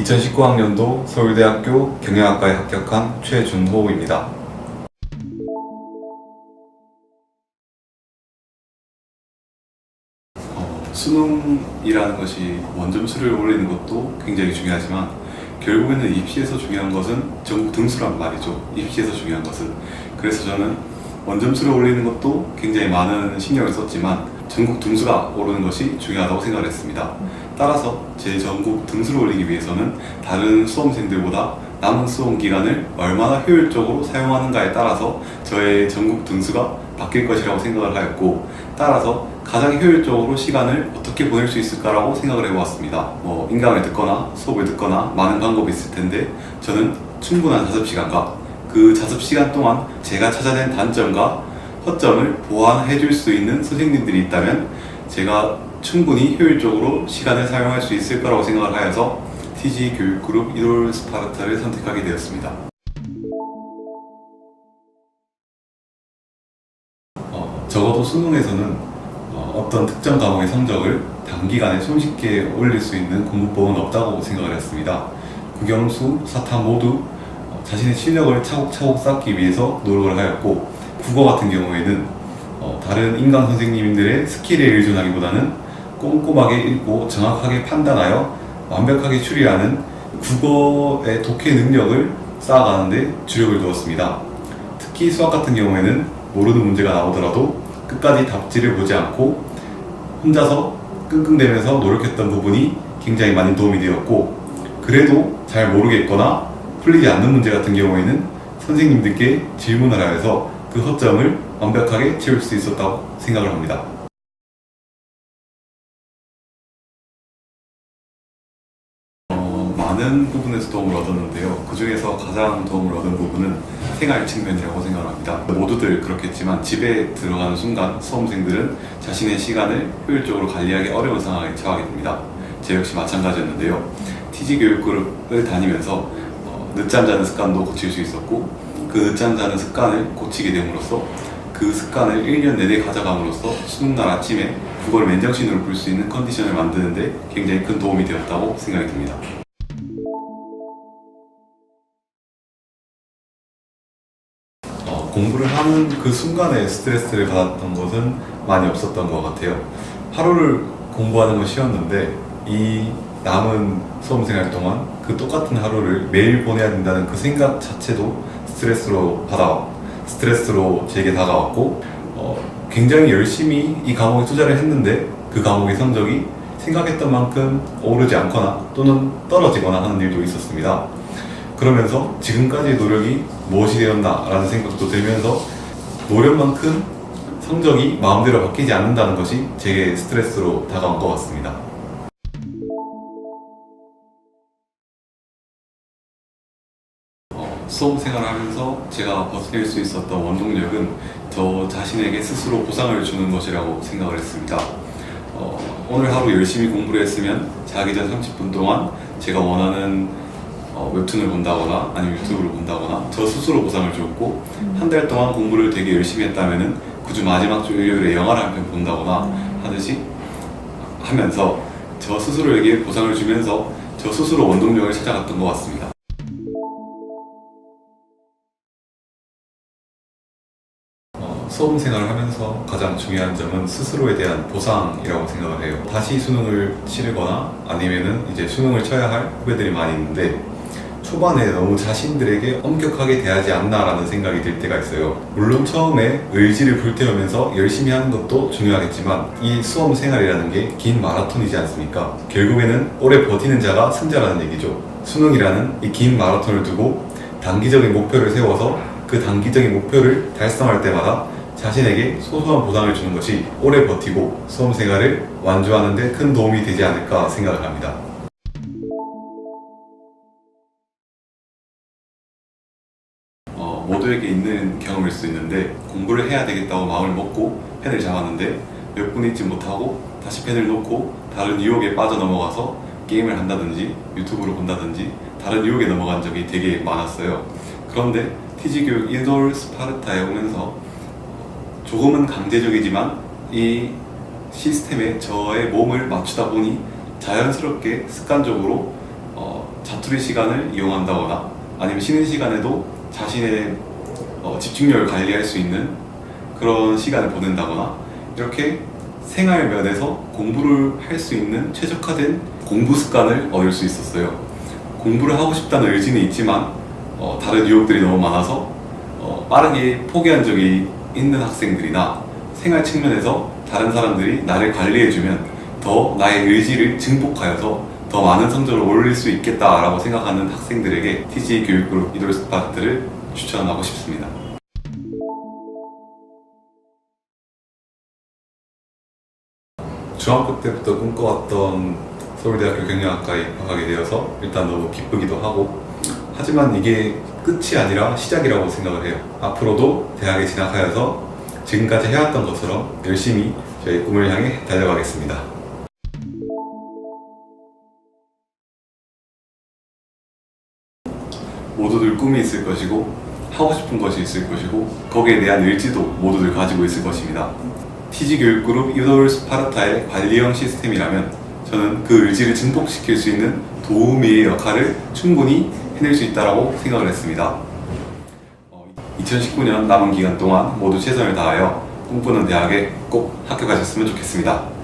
2019학년도 서울대학교 경영학과에 합격한 최준호입니다. 수능이라는 것이 원점수를 올리는 것도 굉장히 중요하지만 결국에는 입시에서 중요한 것은 전국 등수란 말이죠. 입시에서 중요한 것은. 그래서 저는 원점수를 올리는 것도 굉장히 많은 신경을 썼지만 전국 등수가 오르는 것이 중요하다고 생각을 했습니다. 따라서 제 전국 등수를 올리기 위해서는 다른 수험생들보다 남은 수험 기간을 얼마나 효율적으로 사용하는가에 따라서 저의 전국 등수가 바뀔 것이라고 생각을 하였고, 따라서 가장 효율적으로 시간을 어떻게 보낼 수 있을까라고 생각을 해보았습니다. 인강을 듣거나 수업을 듣거나 많은 방법이 있을 텐데, 저는 충분한 자습시간과 그 자습시간 동안 제가 찾아낸 단점과 허점을 보완해 줄 수 있는 선생님들이 있다면 제가 충분히 효율적으로 시간을 사용할 수 있을 거라고 생각을 하여서 TG교육그룹 이돌 스파르타를 선택하게 되었습니다. 적어도 수능에서는 어떤 특정 과목의 성적을 단기간에 손쉽게 올릴 수 있는 공부법은 없다고 생각을 했습니다. 국영수, 사탐 모두 자신의 실력을 차곡차곡 쌓기 위해서 노력을 하였고, 국어 같은 경우에는 다른 인강 선생님들의 스킬에 의존하기보다는 꼼꼼하게 읽고 정확하게 판단하여 완벽하게 추리하는 국어의 독해 능력을 쌓아가는데 주력을 두었습니다. 특히 수학 같은 경우에는 모르는 문제가 나오더라도 끝까지 답지를 보지 않고 혼자서 끙끙대면서 노력했던 부분이 굉장히 많이 도움이 되었고, 그래도 잘 모르겠거나 풀리지 않는 문제 같은 경우에는 선생님들께 질문을 하여서 그 허점을 완벽하게 채울 수 있었다고 생각을 합니다. 많은 부분에서 도움을 얻었는데요. 그 중에서 가장 도움을 얻은 부분은 생활 측면이라고 생각합니다. 모두들 그렇겠지만 집에 들어가는 순간 수험생들은 자신의 시간을 효율적으로 관리하기 어려운 상황에 처하게 됩니다. 제 역시 마찬가지였는데요. TG교육그룹을 다니면서 늦잠 자는 습관도 고칠 수 있었고, 그 늦잠 자는 습관을 고치게 됨으로써 그 습관을 1년 내내 가져감으로써 수능날 아침에 그걸 맨정신으로 볼 수 있는 컨디션을 만드는데 굉장히 큰 도움이 되었다고 생각이 듭니다. 공부를 하는 그 순간에 스트레스를 받았던 것은 많이 없었던 것 같아요. 하루를 공부하는 건 쉬웠는데 이 남은 수험생활 동안 그 똑같은 하루를 매일 보내야 된다는 그 생각 자체도 스트레스로 제게 다가왔고, 굉장히 열심히 이 과목에 투자를 했는데 그 과목의 성적이 생각했던 만큼 오르지 않거나 또는 떨어지거나 하는 일도 있었습니다. 그러면서 지금까지의 노력이 무엇이 되었나라는 생각도 들면서 노력만큼 성적이 마음대로 바뀌지 않는다는 것이 제게 스트레스로 다가온 것 같습니다. 수험 생활을 하면서 제가 버틸 수 있었던 원동력은 저 자신에게 스스로 보상을 주는 것이라고 생각을 했습니다. 오늘 하루 열심히 공부를 했으면 자기 전 30분 동안 제가 원하는 웹툰을 본다거나 아니면 유튜브를 본다거나 저 스스로 보상을 주었고, 한 달 동안 공부를 되게 열심히 했다면은 그 주 마지막 주 일요일에 영화를 한 편 본다거나 하듯이 하면서 저 스스로에게 보상을 주면서 저 스스로 원동력을 찾아갔던 것 같습니다. 수험 생활을 하면서 가장 중요한 점은 스스로에 대한 보상이라고 생각을 해요. 다시 수능을 치르거나 아니면은 이제 수능을 쳐야 할 후배들이 많이 있는데 초반에 너무 자신들에게 엄격하게 대하지 않나라는 생각이 들 때가 있어요. 물론 처음에 의지를 불태우면서 열심히 하는 것도 중요하겠지만 이 수험 생활이라는 게 긴 마라톤이지 않습니까? 결국에는 오래 버티는 자가 승자라는 얘기죠. 수능이라는 이 긴 마라톤을 두고 단기적인 목표를 세워서 그 단기적인 목표를 달성할 때마다 자신에게 소소한 보상을 주는 것이 오래 버티고 수험 생활을 완주하는 데 큰 도움이 되지 않을까 생각을 합니다. 모두에게 있는 경험일 수 있는데, 공부를 해야 되겠다고 마음을 먹고 펜을 잡았는데 몇 분 읽지 못하고 다시 펜을 놓고 다른 유혹에 빠져넘어가서 게임을 한다든지 유튜브를 본다든지 다른 유혹에 넘어간 적이 되게 많았어요. 그런데 TG교육 이돌 스파르타에 오면서 조금은 강제적이지만 이 시스템에 저의 몸을 맞추다 보니 자연스럽게 습관적으로 자투리 시간을 이용한다거나 아니면 쉬는 시간에도 자신의 집중력을 관리할 수 있는 그런 시간을 보낸다거나 이렇게 생활 면에서 공부를 할 수 있는 최적화된 공부 습관을 얻을 수 있었어요. 공부를 하고 싶다는 의지는 있지만 다른 유혹들이 너무 많아서 빠르게 포기한 적이 있는 학생들이나 생활 측면에서 다른 사람들이 나를 관리해주면 더 나의 의지를 증폭하여서 더 많은 성적을 올릴 수 있겠다라고 생각하는 학생들에게 TG 교육그룹 이돌 스파르타를 추천하고 싶습니다. 중학교 때부터 꿈꿔왔던 서울대학교 경영학과에 입학하게 되어서 일단 너무 기쁘기도 하고, 하지만 이게 끝이 아니라 시작이라고 생각을 해요. 앞으로도 대학에 진학하여서 지금까지 해왔던 것처럼 열심히 저희 꿈을 향해 달려가겠습니다. 모두들 꿈이 있을 것이고 하고 싶은 것이 있을 것이고 거기에 대한 의지도 모두들 가지고 있을 것입니다. TG교육그룹 이돌 스파르타의 관리형 시스템이라면 저는 그 의지를 증폭시킬 수 있는 도우미의 역할을 충분히 해낼 수 있다고 생각을 했습니다. 2019년 남은 기간 동안 모두 최선을 다하여 꿈꾸는 대학에 꼭 합격하셨으면 좋겠습니다.